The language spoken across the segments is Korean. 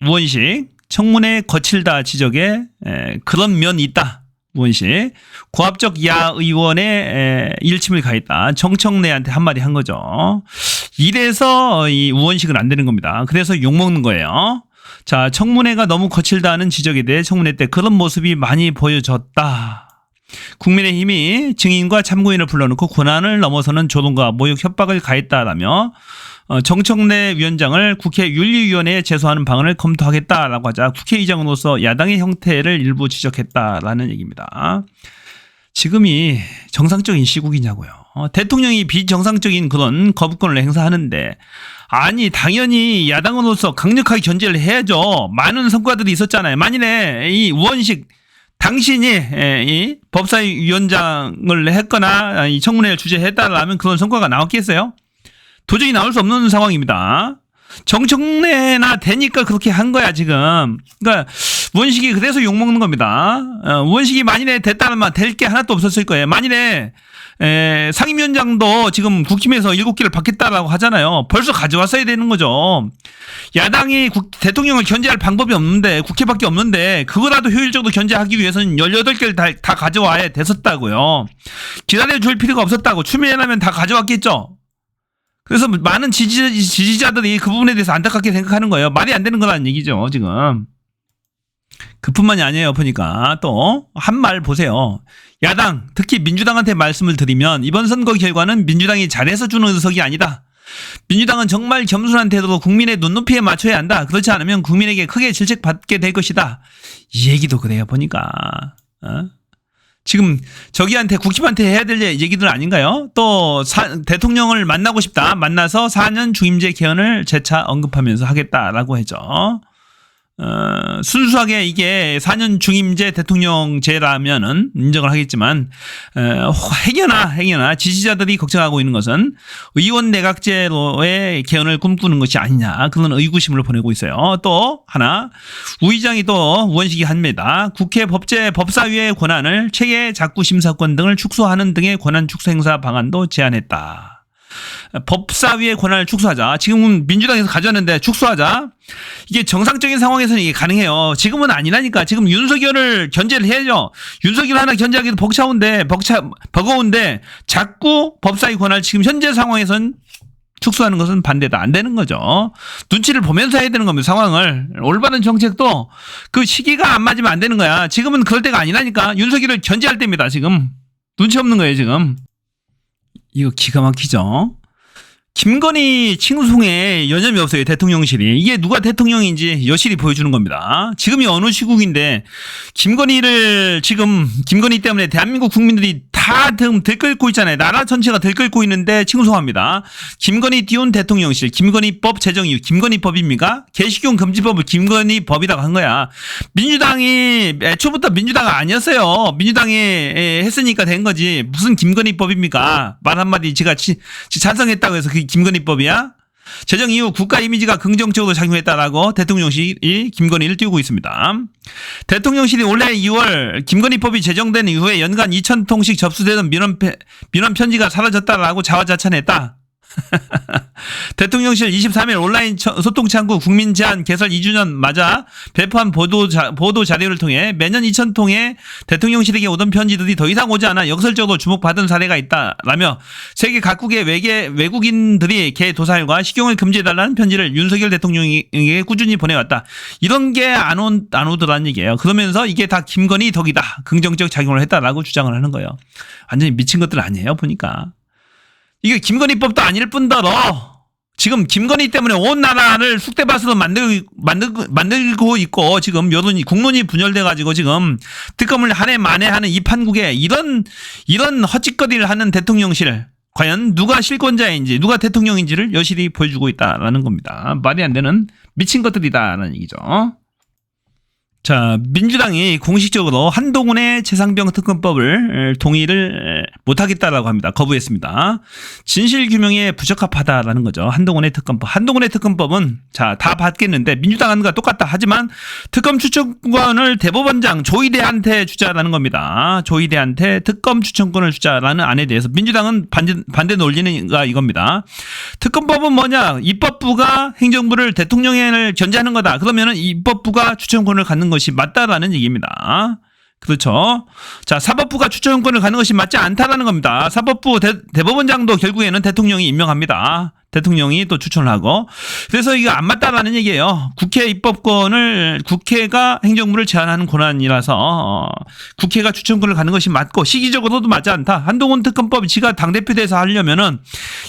우원식 청문회 거칠다 지적에 그런 면이 있다. 우원식 고압적 야 의원의 일침을 가했다. 정청래한테 한마디 한 거죠. 이래서 이 우원식은 안 되는 겁니다. 그래서 욕먹는 거예요. 자, 청문회가 너무 거칠다는 지적에 대해 청문회 때 그런 모습이 많이 보여졌다. 국민의힘이 증인과 참고인을 불러놓고 권한을 넘어서는 조롱과 모욕 협박을 가했다라며 정청래 위원장을 국회 윤리위원회에 제소하는 방안을 검토하겠다라고 하자 국회의장으로서 야당의 형태를 일부 지적했다라는 얘기입니다. 지금이 정상적인 시국이냐고요. 대통령이 비정상적인 그런 거부권을 행사하는데 아니 당연히 야당으로서 강력하게 견제를 해야죠. 많은 성과들이 있었잖아요. 만일에 이 우원식 당신이 이 법사위원장을 했거나 이 청문회를 주재했다라면 그런 성과가 나왔겠어요? 도저히 나올 수 없는 상황입니다. 정청래나 되니까 그렇게 한 거야 지금. 그러니까 우원식이 그래서 욕먹는 겁니다. 우원식이 만일에 됐다면 될 게 하나도 없었을 거예요. 만일에 상임위원장도 지금 국힘에서 7개를 받겠다라고 하잖아요. 벌써 가져왔어야 되는 거죠. 야당이 대통령을 견제할 방법이 없는데 국회밖에 없는데 그거라도 효율적으로 견제하기 위해서는 18개를 다 가져와야 됐었다고요. 기다려줄 필요가 없었다고. 추미애라면 다 가져왔겠죠. 그래서 많은 지지자들이 그 부분에 대해서 안타깝게 생각하는 거예요. 말이 안 되는 거라는 얘기죠 지금. 그뿐만이 아니에요. 보니까 또 한 말 보세요. 야당 특히 민주당한테 말씀을 드리면 이번 선거 결과는 민주당이 잘해서 주는 의석이 아니다. 민주당은 정말 겸손한 태도로 국민의 눈높이에 맞춰야 한다. 그렇지 않으면 국민에게 크게 질책받게 될 것이다. 이 얘기도 그래요. 보니까 지금 저기한테 국힘한테 해야 될 얘기들 아닌가요? 또 대통령을 만나고 싶다. 만나서 4년 중임제 개헌을 재차 언급하면서 하겠다라고 했죠. 순수하게 이게 4년 중임제 대통령제라면은 인정을 하겠지만 행여나 지지자들이 걱정하고 있는 것은 의원 내각제로의 개헌을 꿈꾸는 것이 아니냐 그런 의구심을 보내고 있어요. 또 하나 우의장이 또 우원식이 합니다. 국회 법사위의 권한을 체계 작구 심사권 등을 축소하는 등의 권한 축소 행사 방안도 제안했다. 법사위의 권한을 축소하자. 지금은 민주당에서 가져왔는데 축소하자. 이게 정상적인 상황에서는 이게 가능해요. 지금은 아니라니까. 지금 윤석열을 견제를 해야죠. 윤석열 하나 견제하기도 버거운데 자꾸 법사위 권한을 지금 현재 상황에서는 축소하는 것은 반대다. 안 되는 거죠. 눈치를 보면서 해야 되는 겁니다. 상황을. 올바른 정책도 그 시기가 안 맞으면 안 되는 거야. 지금은 그럴 때가 아니라니까. 윤석열을 견제할 때입니다. 지금. 눈치 없는 거예요. 지금. 이거 기가 막히죠. 김건희 칭송에 여념이 없어요. 대통령실이. 이게 누가 대통령인지 여실히 보여주는 겁니다. 지금이 어느 시국인데 김건희 때문에 대한민국 국민들이 다 들끓고 있잖아요. 나라 전체가 들끓고 있는데 칭송합니다. 김건희 띄운 대통령실, 김건희법 제정 이유, 김건희법입니까? 개식용 금지법을 김건희법이라고 한 거야. 민주당이 애초부터 민주당 아니었어요. 민주당이 했으니까 된 거지. 무슨 김건희법입니까? 말 한마디 제가 찬성했다고 해서 그게 김건희법이야? 제정 이후 국가 이미지가 긍정적으로 작용했다라고 대통령실이 김건희를 띄우고 있습니다. 대통령실이 올해 2월 김건희법이 제정된 이후에 연간 2,000통씩 접수되던 민원 편지가 사라졌다라고 자화자찬했다. 대통령실 23일 온라인 소통창구 국민제안 개설 2주년 맞아 배포한 보도 자료를 통해 매년 2,000통의 대통령실에게 오던 편지들이 더 이상 오지 않아 역설적으로 주목받은 사례가 있다라며 세계 각국의 외국인들이 개 도살과 식용을 금지해달라는 편지를 윤석열 대통령에게 꾸준히 보내왔다. 이런 게 안 오더라는 얘기예요. 그러면서 이게 다 김건희 덕이다. 긍정적 작용을 했다라고 주장을 하는 거예요. 완전히 미친 것들 아니에요. 보니까. 이게 김건희법도 아닐 뿐더러 지금 김건희 때문에 온 나라를 쑥대밭으로 만들고 있고 지금 국론이 분열돼가지고 지금 특검을 한 해 만에 하는 이 판국에 이런 헛짓거리를 하는 대통령실 과연 누가 실권자인지 누가 대통령인지를 여실히 보여주고 있다라는 겁니다. 말이 안 되는 미친 것들이다라는 얘기죠. 자, 민주당이 공식적으로 한동훈의 최상병 특검법을 동의를 못하겠다라고 합니다. 거부했습니다. 진실규명에 부적합하다라는 거죠. 한동훈의 특검법. 한동훈의 특검법은 자, 다 받겠는데 민주당과 똑같다. 하지만 특검 추천권을 대법원장 조희대한테 주자라는 겁니다. 조희대한테 특검 추천권을 주자라는 안에 대해서 민주당은 반대 논리는 이겁니다. 특검법은 뭐냐? 입법부가 행정부를 대통령을 견제하는 거다. 그러면은 입법부가 추천권을 갖는 것이 맞다라는 얘기입니다. 그렇죠. 자, 사법부가 추천권을 갖는 것이 맞지 않다라는 겁니다. 사법부 대법원장도 결국에는 대통령이 임명합니다. 대통령이 또 추천을 하고. 그래서 이거 안 맞다라는 얘기예요. 국회 입법권을 국회가 행정부를 제한하는 권한이라서 국회가 추천권을 갖는 것이 맞고 시기적으로도 맞지 않다. 한동훈 특검법 지가 당대표 돼서 하려면은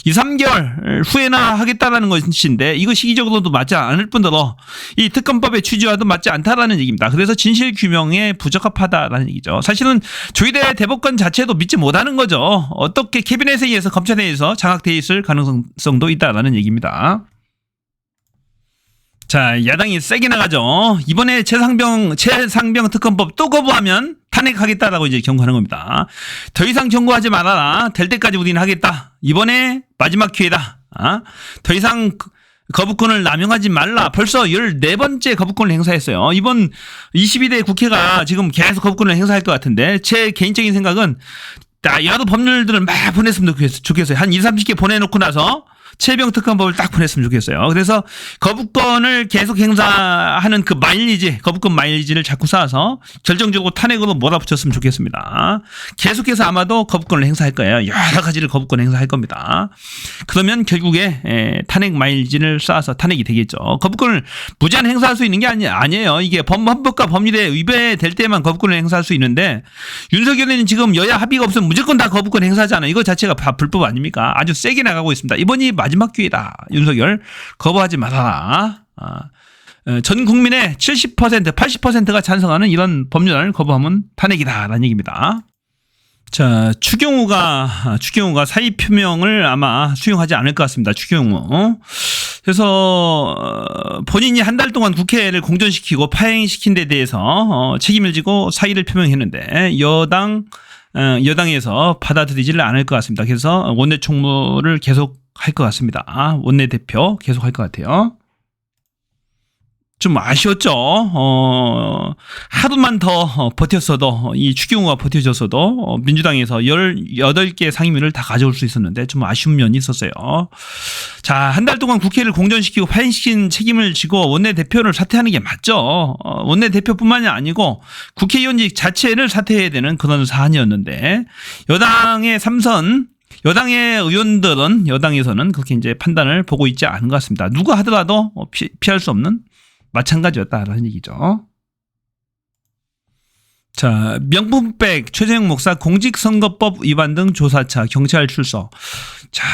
2, 3개월 후에나 하겠다라는 것인데 이거 시기적으로도 맞지 않을 뿐더러 이 특검법의 취지와도 맞지 않다라는 얘기입니다. 그래서 진실규명에 부적합하다라는 얘기죠. 사실은 조희대 대법관 자체도 믿지 못하는 거죠. 어떻게 캐비넷에 의해서 검찰에 의해서 장악돼 있을 가능성도 있다라는 얘기입니다. 자, 야당이 세게 나가죠. 이번에 최상병 특검법 또 거부하면 탄핵하겠다라고 이제 경고하는 겁니다. 더 이상 경고하지 말아라. 될 때까지 우리는 하겠다. 이번에 마지막 기회다. 더 이상 거부권을 남용하지 말라. 벌써 14번째 거부권을 행사했어요. 이번 22대 국회가 지금 계속 거부권을 행사할 것 같은데 제 개인적인 생각은 여러 법률들을 막 보냈으면 좋겠어요. 한 20, 30개 보내놓고 나서 최병 특검법을 딱 보냈으면 좋겠어요. 그래서 거부권을 계속 행사하는 그 거부권 마일리지를 자꾸 쌓아서 결정적으로 탄핵으로 몰아붙였으면 좋겠습니다. 계속해서 아마도 거부권을 행사할 거예요. 여러 가지를 거부권 행사할 겁니다. 그러면 결국에 탄핵 마일리지를 쌓아서 탄핵이 되겠죠. 거부권을 무제한 행사할 수 있는 게 아니에요. 이게 헌법과 법률에 위배될 때만 거부권을 행사할 수 있는데 윤석열은 지금 여야 합의가 없으면 무조건 다 거부권 행사하잖아요. 이거 자체가 불법 아닙니까? 아주 세게 나가고 있습니다. 이번이 마지막 기회다. 윤석열 거부하지 말아라. 전 국민의 70%, 80%가 찬성하는 이런 법률을 거부하면 탄핵이다라는 얘기입니다. 자, 추경호가 사의 표명을 아마 수용하지 않을 것 같습니다. 추경호. 그래서 본인이 한 달 동안 국회를 공전시키고 파행시킨 데 대해서 책임을 지고 사의를 표명했는데 여당에서 받아들이지를 않을 것 같습니다. 그래서 원내 총무를 계속 할 것 같습니다. 원내대표 계속 할 것 같아요. 좀 아쉬웠죠. 하루만 더 버텼어도 이 추경호가 버텨줬어도 민주당에서 18개 상임위를 다 가져올 수 있었는데 좀 아쉬운 면이 있었어요. 자, 한 달 동안 국회를 공전시키고 파행시킨 책임을 지고 원내대표를 사퇴하는 게 맞죠. 원내대표뿐만이 아니고 국회의원직 자체를 사퇴해야 되는 그런 사안이었는데 여당의 의원들은 여당에서는 그렇게 이제 판단을 보고 있지 않은 것 같습니다. 누가 하더라도 피할 수 없는 마찬가지였다라는 얘기죠. 자, 명품백 최재형 목사 공직선거법 위반 등 조사차 경찰 출석. 자,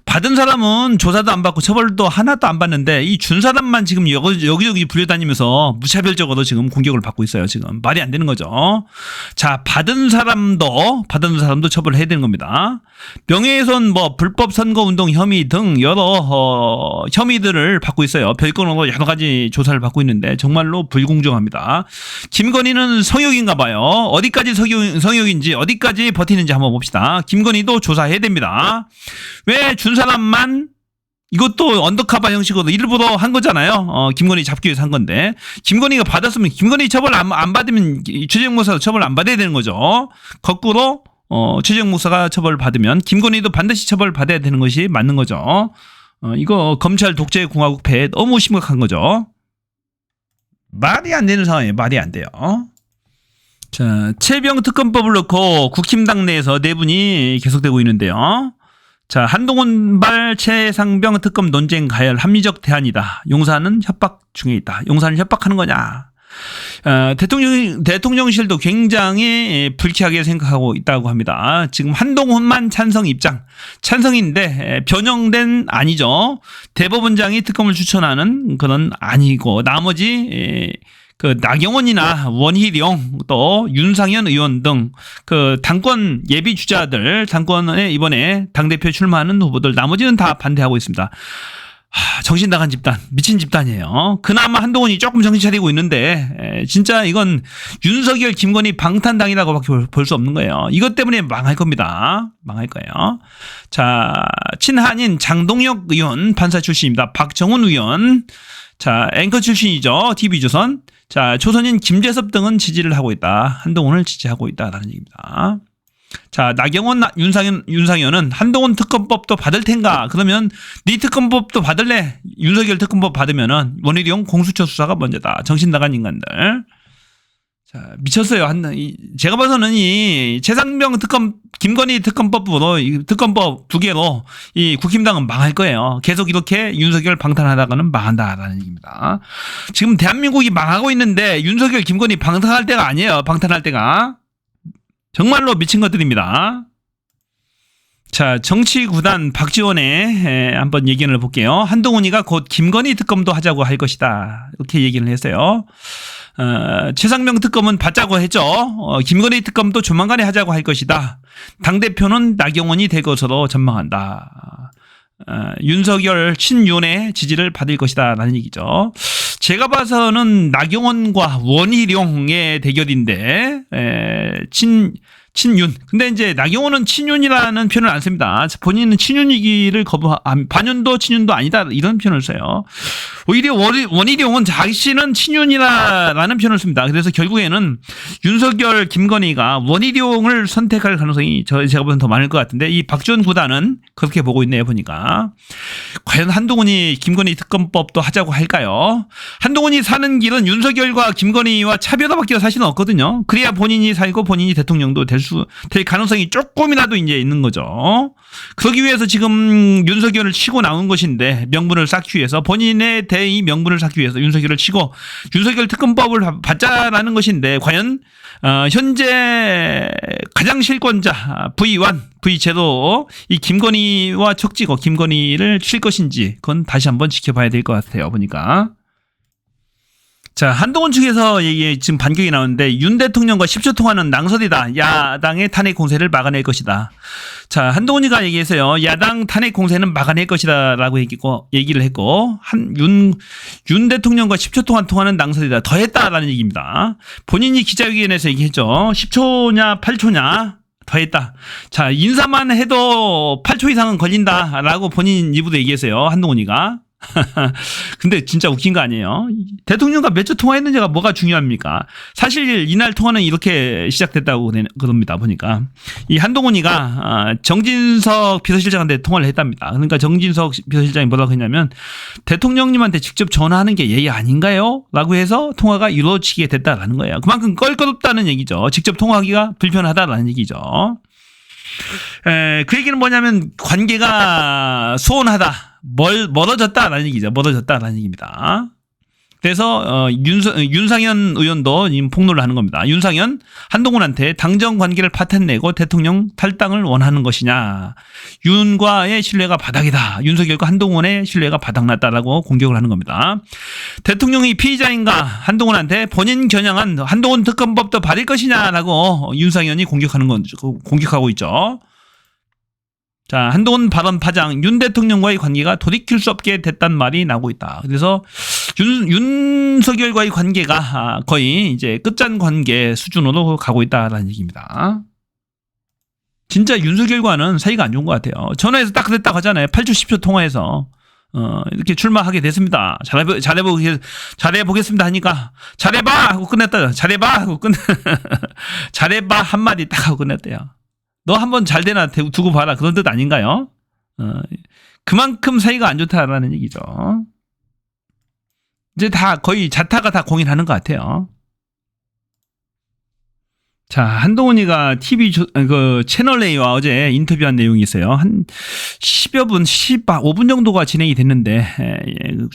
받은 사람은 조사도 안 받고 처벌도 하나도 안 받는데 이 준 사람만 지금 여기저기 불려다니면서 무차별적으로 지금 공격을 받고 있어요. 지금 말이 안 되는 거죠. 자, 받은 사람도 처벌을 해야 되는 겁니다. 명예훼손 불법 선거운동 혐의 등 여러 혐의들을 받고 있어요. 별건으로 여러 가지 조사를 받고 있는데 정말로 불공정합니다. 김건희는 성역인가 봐요. 어디까지 성역인지 어디까지 버티는지 한번 봅시다. 김건희도 조사해야 됩니다. 왜 준 사람만 이것도 언더커버 형식으로 일부러 한 거잖아요. 김건희 잡기 위해서 한 건데 김건희가 받았으면 김건희 처벌 안 받으면 최재형 목사도 처벌 안 받아야 되는 거죠. 거꾸로 최재형 목사가 처벌을 받으면 김건희도 반드시 처벌을 받아야 되는 것이 맞는 거죠. 이거 검찰 독재 공화국 폐해 너무 심각한 거죠. 말이 안 되는 상황이에요. 말이 안 돼요. 자, 최병 특검법을 놓고 국힘당 내에서 내분이 계속되고 있는데요. 자, 한동훈발 최상병 특검 논쟁 가열 합리적 대안이다. 용사는 협박 중에 있다. 용사는 협박하는 거냐. 대통령실도 굉장히 불쾌하게 생각하고 있다고 합니다. 지금 한동훈만 찬성 입장. 찬성인데 변형된 아니죠. 대법원장이 특검을 추천하는 그런 아니고 나머지 그 나경원이나 원희룡 또 윤상현 의원 등 그 당권 예비 주자들 당권에 이번에 당대표에 출마하는 후보들 나머지는 다 반대하고 있습니다. 정신 나간 집단, 미친 집단이에요. 그나마 한동훈이 조금 정신 차리고 있는데 진짜 이건 윤석열, 김건희 방탄당이라고밖에 볼 수 없는 거예요. 이것 때문에 망할 겁니다. 망할 거예요. 자, 친한인 장동혁 의원 판사 출신입니다. 박정훈 의원, 자, 앵커 출신이죠. TV조선. 자, 조선인 김재섭 등은 지지를 하고 있다. 한동훈을 지지하고 있다라는 얘기입니다. 자, 나경원, 윤상현은 한동훈 특검법도 받을 텐가? 그러면 네 특검법도 받을래? 윤석열 특검법 받으면은 원희룡 공수처 수사가 먼저다. 정신 나간 인간들. 자, 미쳤어요. 제가 봐서는 이 최상병 특검, 김건희 특검법으로 특검법 두 개로 이 국힘당은 망할 거예요. 계속 이렇게 윤석열 방탄하다가는 망한다라는 얘기입니다. 지금 대한민국이 망하고 있는데 윤석열, 김건희 방탄할 때가 아니에요. 방탄할 때가. 정말로 미친 것들입니다. 자, 정치구단 박지원의 한번 얘기를 볼게요. 한동훈이가 곧 김건희 특검도 하자고 할 것이다. 이렇게 얘기를 했어요. 최상병 특검은 받자고 했죠. 김건희 특검도 조만간에 하자고 할 것이다. 당대표는 나경원이 될 것으로 전망한다. 윤석열 친윤의 지지를 받을 것이다 라는 얘기죠. 제가 봐서는 나경원과 원희룡의 대결인데 친윤. 근데 이제 나경원은 친윤이라는 표현을 안 씁니다. 본인은 친윤이기를 반윤도 친윤도 아니다 이런 표현을 써요. 오히려 원희룡은 자신은 친윤이라는 표현을 씁니다. 그래서 결국에는 윤석열, 김건희가 원희룡을 선택할 가능성이 제가 보기엔 더 많을 것 같은데 이 박지원 구단은 그렇게 보고 있네요. 보니까. 과연 한동훈이 김건희 특검법도 하자고 할까요? 한동훈이 사는 길은 윤석열과 김건희와 차별화밖에 사실은 없거든요. 그래야 본인이 살고 본인이 대통령도 될 가능성이 조금이라도 이제 있는 거죠. 그러기 위해서 지금 윤석열을 치고 나온 것인데 명분을 쌓기 위해서 본인의 대의 명분을 쌓기 위해서 윤석열을 치고 윤석열 특검법을 받자라는 것인데 과연 현재 가장 실권자 V1, V0 이 김건희와 척지고 김건희를 칠 것인지 그건 다시 한번 지켜봐야 될 것 같아요. 보니까. 자, 한동훈 측에서 얘기 지금 반격이 나오는데 윤 대통령과 10초 통화는 낭설이다. 야당의 탄핵 공세를 막아낼 것이다. 자, 한동훈이가 얘기했어요. 야당 탄핵 공세는 막아낼 것이다라고 얘기를 했고 윤 대통령과 10초 동안 통화는 낭설이다. 더 했다라는 얘기입니다. 본인이 기자회견에서 얘기했죠. 10초냐 8초냐 더 했다. 자, 인사만 해도 8초 이상은 걸린다라고 본인 입으로 얘기했어요. 한동훈이가. 근데 진짜 웃긴 거 아니에요? 대통령과 몇 초 통화했는지가 뭐가 중요합니까? 사실 이날 통화는 이렇게 시작됐다고 그럽니다. 보니까 이 한동훈이가 정진석 비서실장한테 통화를 했답니다. 그러니까 정진석 비서실장이 뭐라고 했냐면 대통령님한테 직접 전화하는 게 예의 아닌가요? 라고 해서 통화가 이루어지게 됐다라는 거예요. 그만큼 껄끄럽다는 얘기죠. 직접 통화하기가 불편하다라는 얘기죠. 그 얘기는 뭐냐면 관계가 소원하다. 멀어졌다라는 얘기죠. 멀어졌다라는 얘기입니다. 그래서 윤상현 의원도 폭로를 하는 겁니다. 윤상현 한동훈한테 당정 관계를 파탄내고 대통령 탈당을 원하는 것이냐. 윤과의 신뢰가 바닥이다. 윤석열과 한동훈의 신뢰가 바닥났다라고 공격을 하는 겁니다. 대통령이 피의자인가 한동훈한테 본인 겨냥한 한동훈 특검법도 받을 것이냐라고 윤상현이 공격하고 있죠. 자, 한동훈 발언 파장, 윤 대통령과의 관계가 돌이킬 수 없게 됐단 말이 나오고 있다. 그래서 윤석열과의 관계가 거의 이제 끝잔 관계 수준으로 가고 있다라는 얘기입니다. 진짜 윤석열과는 사이가 안 좋은 것 같아요. 전화해서 딱 그랬다고 하잖아요. 8초 10초 통화해서 이렇게 출마하게 됐습니다. 잘해보겠습니다 하니까 잘해봐 하고 끝냈다. 잘해봐 하고 잘해봐 한마디 딱 하고 끝냈대요. 너 한번 잘 되나 두고 봐라. 그런 뜻 아닌가요? 그만큼 사이가 안 좋다라는 얘기죠. 이제 다 거의 자타가 다 공인하는 것 같아요. 자, 한동훈이가 채널 A와 어제 인터뷰한 내용이 있어요. 한 10여 분, 15분 정도가 진행이 됐는데,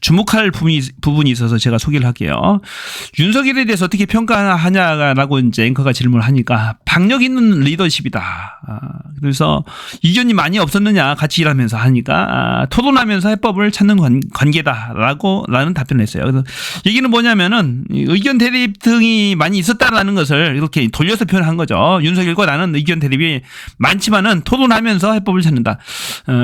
주목할 부분이 있어서 제가 소개를 할게요. 윤석열에 대해서 어떻게 평가하냐라고 이제 앵커가 질문을 하니까, 박력 있는 리더십이다. 그래서 이견이 많이 없었느냐, 같이 일하면서 하니까, 토론하면서 해법을 찾는 관계다라는 답변을 했어요. 그래서 얘기는 뭐냐면은, 의견 대립 등이 많이 있었다라는 것을 이렇게 돌려서 표현한 거죠. 윤석열과 나는 의견 대립이 많지만은 토론하면서 해법을 찾는다.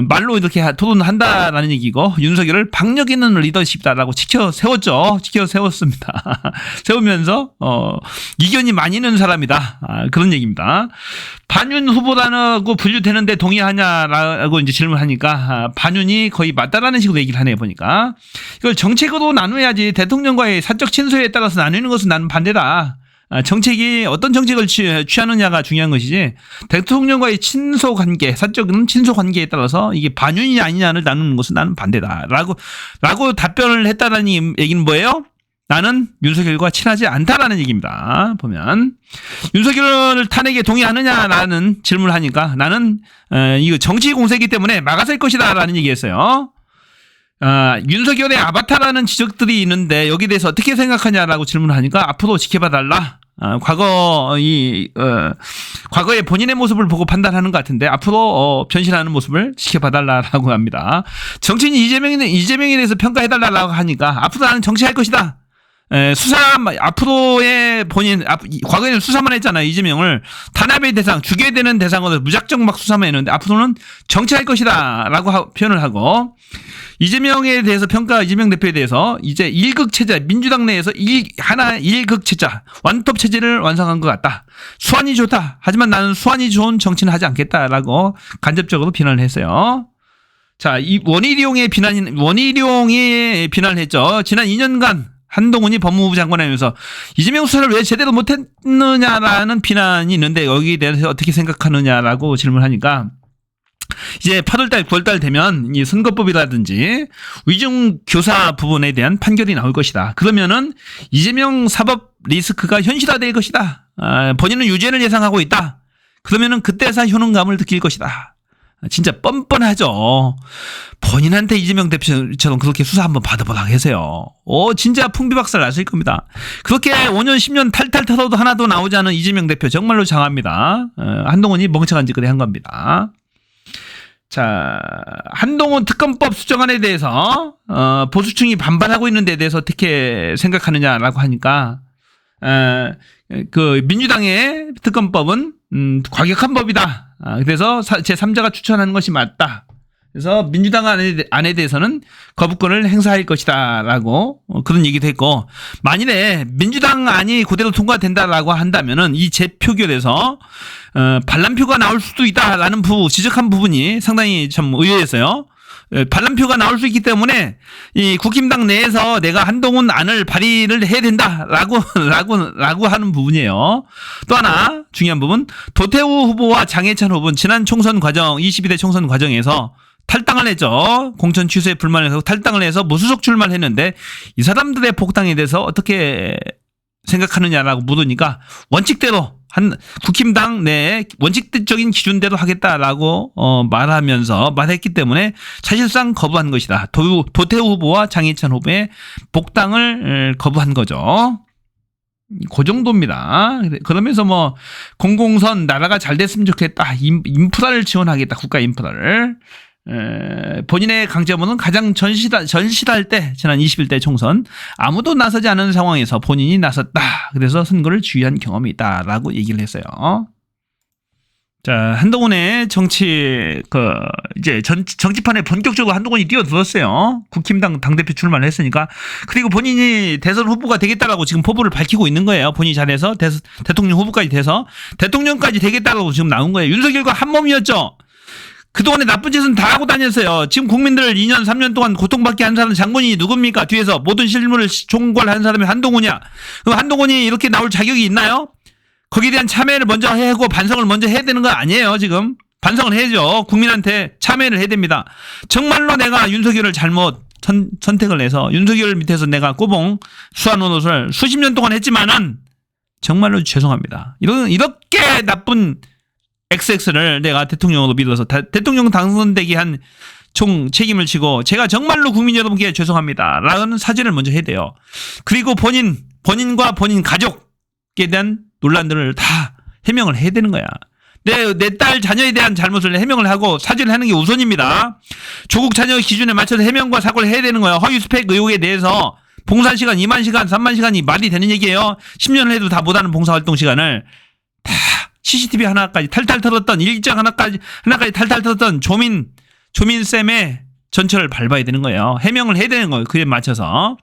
말로 이렇게 토론한다라는 얘기고 윤석열을 박력 있는 리더십이다라고 지켜 세웠죠. 지켜 세웠습니다. 세우면서 이견이 많이 있는 사람이다. 그런 얘기입니다. 반윤 후보라고 분류되는데 동의하냐라고 이제 질문하니까 반윤이 거의 맞다라는 식으로 얘기를 하네요. 보니까 이걸 정책으로 나눠야지 대통령과의 사적 친소에 따라서 나누는 것은 나는 반대다. 정책이 어떤 정책을 취하느냐가 중요한 것이지 대통령과의 친소 관계, 사적인 친소 관계에 따라서 이게 반윤이 아니냐를 나누는 것은 나는 반대다라고 답변을 했다라는 얘기는 뭐예요? 나는 윤석열과 친하지 않다라는 얘기입니다. 보면 윤석열을 탄핵에 동의하느냐라는 질문을 하니까 나는 이거 정치 공세이기 때문에 막아설 것이다라는 얘기했어요. 윤석열의 아바타라는 지적들이 있는데 여기에 대해서 어떻게 생각하냐라고 질문을 하니까 앞으로 지켜봐달라. 과거의 본인의 모습을 보고 판단하는 것 같은데 앞으로 변신하는 모습을 지켜봐달라라고 합니다. 정치인 이재명에 대해서 평가해달라고 하니까 앞으로 나는 정치할 것이다. 앞으로의 과거에는 수사만 했잖아요. 이재명을 탄압의 대상, 죽여야 되는 대상으로 무작정 막 수사만 했는데 앞으로는 정치할 것이다 라고 표현을 하고 이재명에 대해서 이재명 대표에 대해서 이제 일극체제, 민주당 내에서 일극체제, 완톱 체제를 완성한 것 같다. 수완이 좋다. 하지만 나는 수완이 좋은 정치는 하지 않겠다라고 간접적으로 비난을 했어요. 자, 이 원희룡의 비난을 했죠. 지난 2년간 한동훈이 법무부 장관하면서 이재명 수사를 왜 제대로 못했느냐라는 비난이 있는데 여기에 대해서 어떻게 생각하느냐라고 질문하니까 이제 8월달, 9월달 되면 이 선거법이라든지 위중교사 부분에 대한 판결이 나올 것이다. 그러면은 이재명 사법 리스크가 현실화될 것이다. 본인은 유죄를 예상하고 있다. 그러면은 그때서 효능감을 느낄 것이다. 진짜 뻔뻔하죠. 본인한테 이재명 대표처럼 그렇게 수사 한번 받아보라고 하세요. 진짜 풍비박살 났을 겁니다. 그렇게 5년 10년 탈탈 털어도 하나도 나오지 않은 이재명 대표 정말로 장합니다. 한동훈이 멍청한 짓거리 한 겁니다. 자, 한동훈 특검법 수정안에 대해서 보수층이 반발하고 있는 데 대해서 어떻게 생각하느냐라고 하니까 그 민주당의 특검법은 과격한 법이다. 그래서 제3자가 추천하는 것이 맞다. 그래서 민주당 안에 대해서는 거부권을 행사할 것이다라고 그런 얘기도 했고 만일에 민주당 안이 그대로 통과된다라고 한다면은 이 재표결에서 반란표가 나올 수도 있다라는 지적한 부분이 상당히 참 의외였어요. 반란표가 나올 수 있기 때문에 이 국힘당 내에서 내가 한동훈 안을 발의를 해야 된다라고 하는 부분이에요. 또 하나 중요한 부분 도태우 후보와 장해찬 후보는 지난 총선 과정 22대 총선 과정에서 탈당을 했죠. 공천 취소에 불만을 해서 탈당을 해서 무소속 출마를 했는데 이 사람들의 복당에 대해서 어떻게 생각하느냐라고 물으니까 원칙대로 국힘당 내에 원칙적인 기준대로 하겠다라고 말했기 때문에 사실상 거부한 것이다. 도태우 후보와 장해찬 후보의 복당을 거부한 거죠. 그 정도입니다. 그러면서 뭐 공공선 나라가 잘 됐으면 좋겠다. 인프라를 지원하겠다. 국가 인프라를. 본인의 강점은 가장 전실할 때 지난 21대 총선 아무도 나서지 않은 상황에서 본인이 나섰다. 그래서 선거를 주의한 경험이 있다라고 얘기를 했어요. 자, 한동훈의 이제 정치판에 본격적으로 한동훈이 뛰어들었어요. 국힘당 당대표 출마를 했으니까. 그리고 본인이 대선 후보가 되겠다라고 지금 포부를 밝히고 있는 거예요. 본인이 잘해서 대통령 후보까지 돼서 대통령까지 되겠다라고 지금 나온 거예요. 윤석열과 한 몸이었죠. 그동안에 나쁜 짓은 다 하고 다녔어요. 지금 국민들 2년, 3년 동안 고통받게 한 사람 장본인이 누굽니까? 뒤에서 모든 실무를 총괄한 사람이 한동훈이야. 그럼 한동훈이 이렇게 나올 자격이 있나요? 거기에 대한 참여를 먼저 하고 반성을 먼저 해야 되는 거 아니에요, 지금. 반성을 해야죠. 국민한테 참여를 해야 됩니다. 정말로 내가 윤석열을 잘못 선택을 해서 윤석열 밑에서 내가 꼬봉 수하 노릇을 수십 년 동안 했지만은 정말로 죄송합니다. 이렇게 나쁜 XX를 내가 대통령으로 믿어서 대통령 당선되게 한 총 책임을 지고 제가 정말로 국민 여러분께 죄송합니다. 라는 사죄를 먼저 해야 돼요. 그리고 본인과 본인 가족에 대한 논란들을 다 해명을 해야 되는 거야. 내 딸 자녀에 대한 잘못을 해명을 하고 사죄를 하는 게 우선입니다. 조국 자녀 기준에 맞춰서 해명과 사과를 해야 되는 거예요. 허위 스펙 의혹에 대해서 봉사 시간 2만 시간, 3만 시간이 말이 되는 얘기예요. 10년을 해도 다 못하는 봉사활동 시간을 다 CCTV 하나까지 탈탈 털었던 일정 하나까지 탈탈 털었던 조민쌤의 전철을 밟아야 되는 거예요. 해명을 해야 되는 거예요. 그에 맞춰서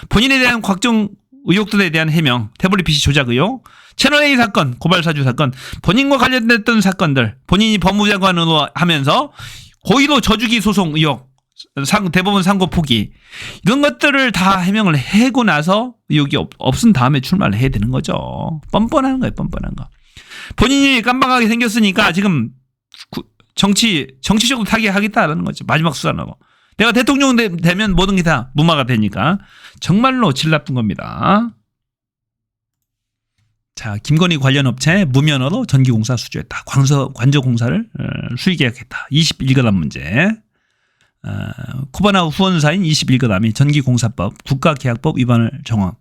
본인에 대한 각종 의혹들에 대한 해명, 태블릿 PC 조작 의혹, 채널A 사건, 고발사주 사건, 본인과 관련됐던 사건들, 본인이 법무장관으로 하면서 고의로 저주기 소송 의혹, 대법원 상고 포기, 이런 것들을 다 해명을 하고 나서 의혹이 없은 다음에 출마를 해야 되는 거죠. 뻔뻔한 거예요, 뻔뻔한 거. 본인이 깜빡하게 생겼으니까 지금 정치적으로 타개하겠다라는 거죠. 마지막 수단으로. 내가 대통령 되면 모든 게 다 무마가 되니까 정말로 질 나쁜 겁니다. 자, 김건희 관련 업체 무면허로 전기공사 수주했다. 관저공사를 수의계약했다. 21거담 문제. 코바나 후원사인 21거담이 전기공사법, 국가계약법 위반을 정황.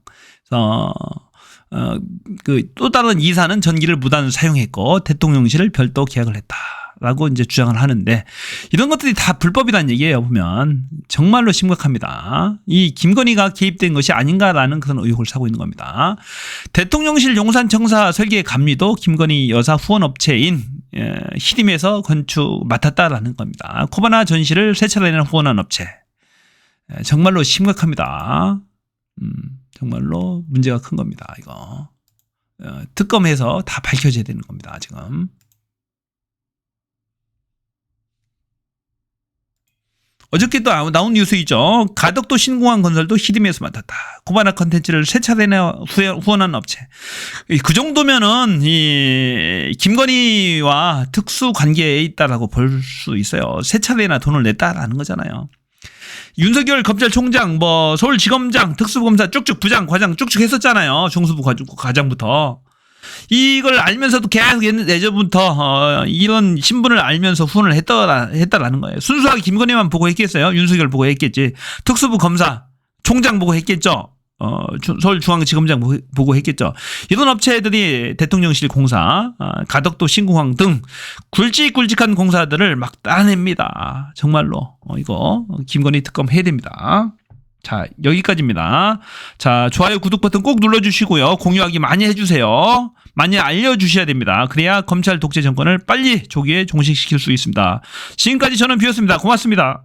또 다른 이사는 전기를 무단 사용했고 대통령실을 별도 계약을 했다라고 이제 주장을 하는데, 이런 것들이 다 불법이라는 얘기예요. 보면 정말로 심각합니다. 이 김건희가 개입된 것이 아닌가라는 그런 의혹을 사고 있는 겁니다. 대통령실 용산청사 설계 감리도 김건희 여사 후원업체인 히림에서 건축 맡았다라는 겁니다. 코바나 전시를 세 차례나 후원한 업체. 정말로 심각합니다. 정말로 문제가 큰 겁니다. 이거 특검해서 다 밝혀져야 되는 겁니다. 지금 어저께 또 나온 뉴스 있죠. 가덕도 신공항 건설도 히림에서 맡았다. 코바나 컨텐츠를 세 차례나 후원한 업체. 그 정도면은 이 김건희와 특수 관계에 있다라고 볼 수 있어요. 세 차례나 돈을 냈다라는 거잖아요. 윤석열 검찰총장, 서울지검장, 특수검사 쭉쭉 부장, 과장 쭉쭉 했었잖아요. 중수부 과장부터. 이걸 알면서도 계속 예전부터 이런 신분을 알면서 후원을 했다라는 거예요. 순수하게 김건희만 보고 했겠어요? 윤석열 보고 했겠지. 특수부 검사, 총장 보고 했겠죠. 서울중앙지검장 보고 했겠죠. 이런 업체들이 대통령실 공사, 가덕도 신공항 등 굵직굵직한 공사들을 막 따냅니다. 정말로 이거 김건희 특검 해야 됩니다. 자, 여기까지입니다. 자, 좋아요, 구독 버튼 꼭 눌러주시고요. 공유하기 많이 해주세요. 많이 알려주셔야 됩니다. 그래야 검찰 독재 정권을 빨리 조기에 종식시킬 수 있습니다. 지금까지 저는 뷰였습니다. 고맙습니다.